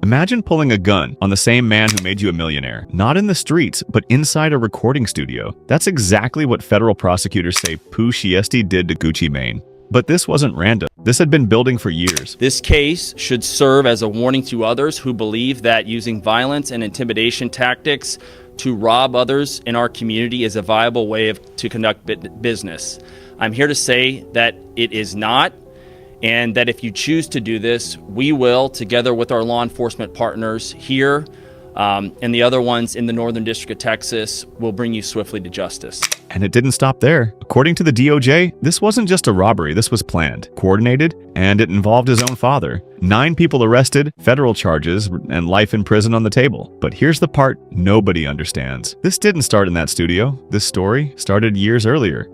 Imagine pulling a gun on the same man who made you a millionaire. Not in the streets, but inside a recording studio. That's exactly what federal prosecutors say Pooh Shiesty did to Gucci Mane. But this wasn't random. This had been building for years. This case should serve as a warning to others who believe that using violence and intimidation tactics to rob others in our community is a viable way to conduct business. I'm here to say that it is not, and that if you choose to do this, we will, together with our law enforcement partners here and the other ones in the Northern District of Texas, will bring you swiftly to justice. And it didn't stop there. According to the DOJ, this wasn't just a robbery, this was planned, coordinated, and it involved his own father. 9 people arrested, federal charges, and life in prison on the table. But here's the part nobody understands. This didn't start in that studio. This story started years earlier.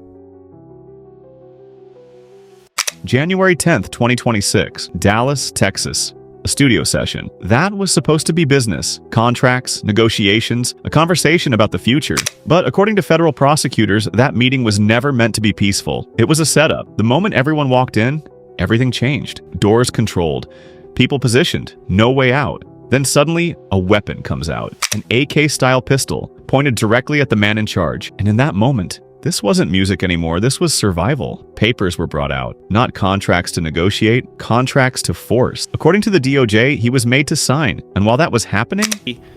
January 10th, 2026, Dallas, Texas. A studio session. That was supposed to be business, contracts, negotiations, a conversation about the future. But according to federal prosecutors, that meeting was never meant to be peaceful. It was a setup. The moment everyone walked in, everything changed. Doors controlled, people positioned, no way out. Then suddenly, a weapon comes out. An AK-style pistol pointed directly at the man in charge. And in that moment, this wasn't music anymore, this was survival. Papers were brought out. Not contracts to negotiate, contracts to force. According to the DOJ, he was made to sign. And while that was happening,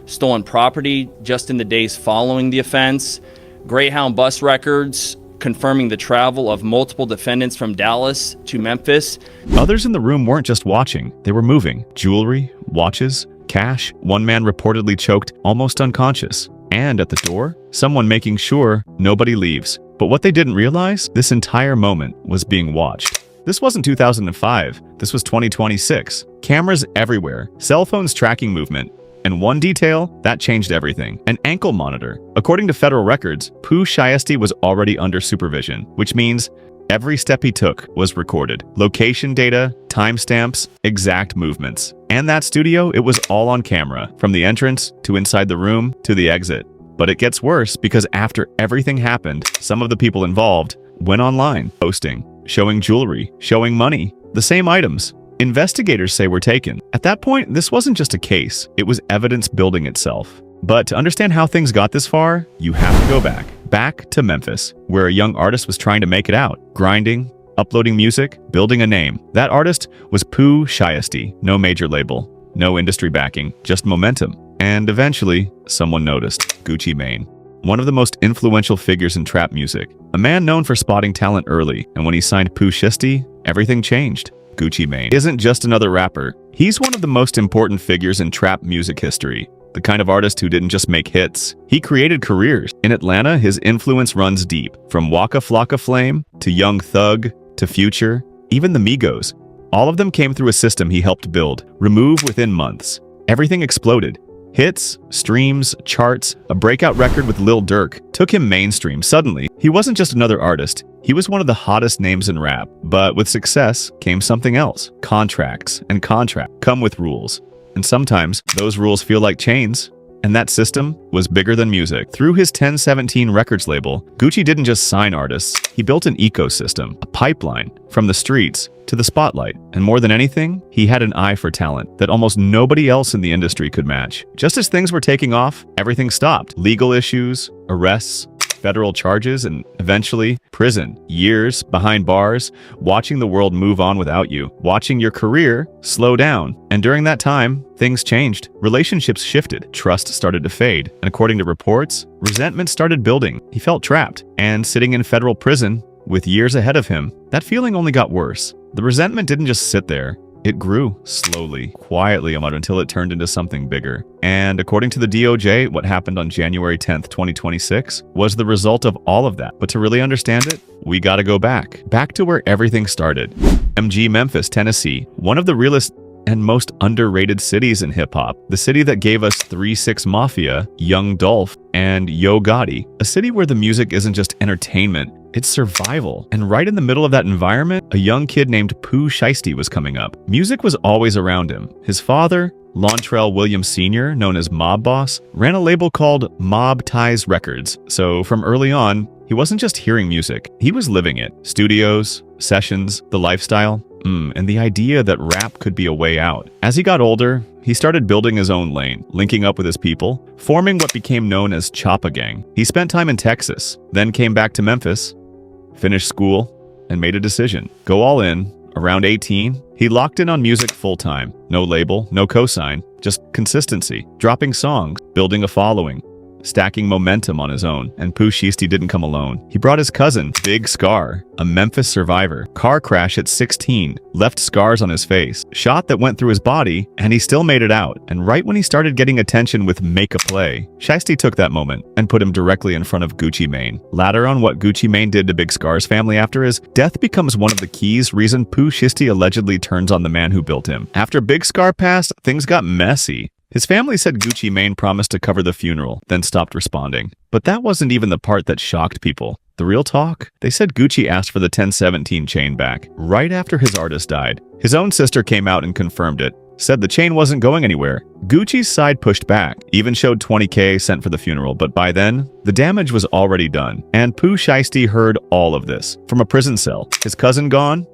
stolen property just in the days following the offense, Greyhound bus records confirming the travel of multiple defendants from Dallas to Memphis. Others in the room weren't just watching, they were moving. Jewelry, watches, cash. One man reportedly choked, almost unconscious. And at the door, someone making sure nobody leaves. But what they didn't realize, this entire moment was being watched. This wasn't 2005, this was 2026. Cameras everywhere, cell phones tracking movement. And one detail, that changed everything. An ankle monitor. According to federal records, Pooh Shiesty was already under supervision, which means every step he took was recorded. Location data, timestamps, exact movements. And that studio, it was all on camera, from the entrance to inside the room to the exit. But it gets worse because after everything happened, some of the people involved went online, posting, showing jewelry, showing money, the same items. Investigators say were taken. At that point, this wasn't just a case, it was evidence building itself. But to understand how things got this far, you have to go back to Memphis, where a young artist was trying to make it out, grinding, uploading music, building a name. That artist was Pooh Shiesty. No major label, no industry backing, just momentum. And eventually, someone noticed. Gucci Mane. One of the most influential figures in trap music. A man known for spotting talent early, and when he signed Pooh Shiesty, everything changed. Gucci Mane isn't just another rapper. He's one of the most important figures in trap music history. The kind of artist who didn't just make hits. He created careers. In Atlanta, his influence runs deep. From Waka Flocka Flame, to Young Thug, to Future, even the Migos. All of them came through a system he helped build. Remove within months. Everything exploded. Hits, streams, charts, a breakout record with Lil Durk took him mainstream. Suddenly, he wasn't just another artist. He was one of the hottest names in rap. But with success came something else. Contracts and contracts come with rules. And sometimes those rules feel like chains. And that system was bigger than music. Through his 1017 Records label, Gucci didn't just sign artists. He built an ecosystem, a pipeline, from the streets to the spotlight. And more than anything, he had an eye for talent that almost nobody else in the industry could match. Just as things were taking off, everything stopped. Legal issues, arrests, federal charges, and eventually prison. Years behind bars, watching the world move on without you, watching your career slow down. And during that time, things changed. Relationships shifted, trust started to fade, and according to reports, resentment started building. He felt trapped, and sitting in federal prison with years ahead of him, that feeling only got worse. The resentment didn't just sit there. It grew slowly, quietly until it turned into something bigger. And according to the DOJ, what happened on January 10th, 2026 was the result of all of that. But to really understand it, we gotta go back to where everything started. MG Memphis, Tennessee, one of the realest and most underrated cities in hip-hop. The city that gave us 3 6 Mafia, Young Dolph, and Yo Gotti. A city where the music isn't just entertainment, it's survival. And right in the middle of that environment, a young kid named Pooh Shiesty was coming up. Music was always around him. His father, Lontrell Williams Sr., known as Mob Boss, ran a label called Mob Ties Records. So from early on, he wasn't just hearing music, he was living it. Studios, sessions, the lifestyle. And the idea that rap could be a way out. As he got older, he started building his own lane, linking up with his people, forming what became known as Choppa Gang. He spent time in Texas, then came back to Memphis, finished school, and made a decision. Go all in. Around 18, he locked in on music full-time. No label, no cosign, just consistency. Dropping songs, building a following, stacking momentum on his own. And Pooh Shiesty didn't come alone. He brought his cousin, Big Scar, a Memphis survivor. Car crash at 16, left scars on his face, shot that went through his body, and he still made it out. And right when he started getting attention with Make a Play, Shiesty took that moment and put him directly in front of Gucci Mane. Later on, what Gucci Mane did to Big Scar's family after his death becomes one of the keys reason Pooh Shiesty allegedly turns on the man who built him. After Big Scar passed, things got messy. His family said Gucci Mane promised to cover the funeral, then stopped responding. But that wasn't even the part that shocked people. The real talk? They said Gucci asked for the 1017 chain back, right after his artist died. His own sister came out and confirmed it, said the chain wasn't going anywhere. Gucci's side pushed back, even showed $20K sent for the funeral, but by then, the damage was already done. And Pooh Shiesty heard all of this, from a prison cell. His cousin gone?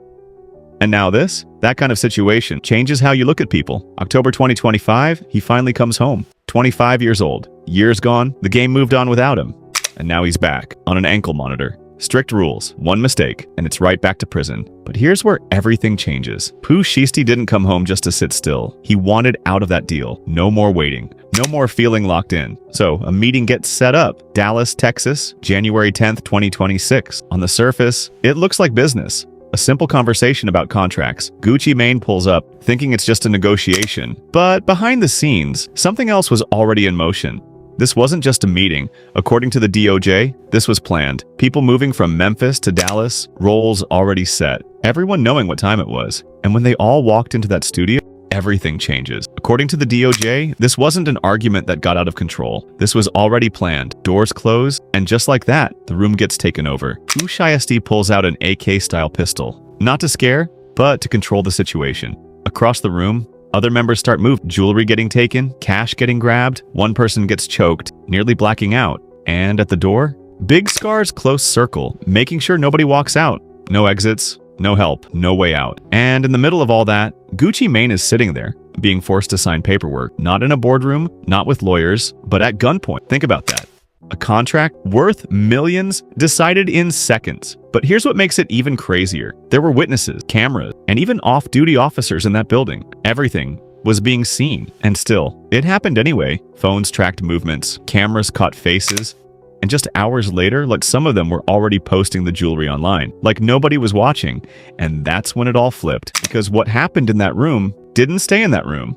And now this? That kind of situation changes how you look at people. October 2025, he finally comes home. 25 years old. Years gone, the game moved on without him. And now he's back, on an ankle monitor. Strict rules, one mistake, and it's right back to prison. But here's where everything changes. Pooh Shiesty didn't come home just to sit still. He wanted out of that deal. No more waiting. No more feeling locked in. So a meeting gets set up. Dallas, Texas, January 10th, 2026. On the surface, it looks like business. A simple conversation about contracts. Gucci Mane pulls up, thinking it's just a negotiation. But behind the scenes, something else was already in motion. This wasn't just a meeting. According to the DOJ, this was planned. People moving from Memphis to Dallas, roles already set. Everyone knowing what time it was. And when they all walked into that studio, everything changes. According to the DOJ, this wasn't an argument that got out of control. This was already planned. Doors close, and just like that, the room gets taken over. Pooh Shiesty pulls out an AK-style pistol. Not to scare, but to control the situation. Across the room, other members start moving. Jewelry getting taken, cash getting grabbed, one person gets choked, nearly blacking out. And at the door, Big Scar's close circle, making sure nobody walks out. No exits. No help, no way out. And in the middle of all that, Gucci Mane is sitting there, being forced to sign paperwork, not in a boardroom, not with lawyers, but at gunpoint. Think about that. A contract worth millions decided in seconds. But here's what makes it even crazier. There were witnesses, cameras, and even off-duty officers in that building. Everything was being seen. And still, it happened anyway. Phones tracked movements, cameras caught faces, and just hours later, like some of them were already posting the jewelry online, like nobody was watching. And that's when it all flipped, because what happened in that room didn't stay in that room.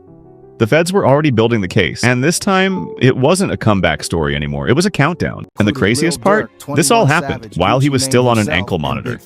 The feds were already building the case, and this time, it wasn't a comeback story anymore. It was a countdown. And the craziest part, this all happened while he was still on an ankle monitor.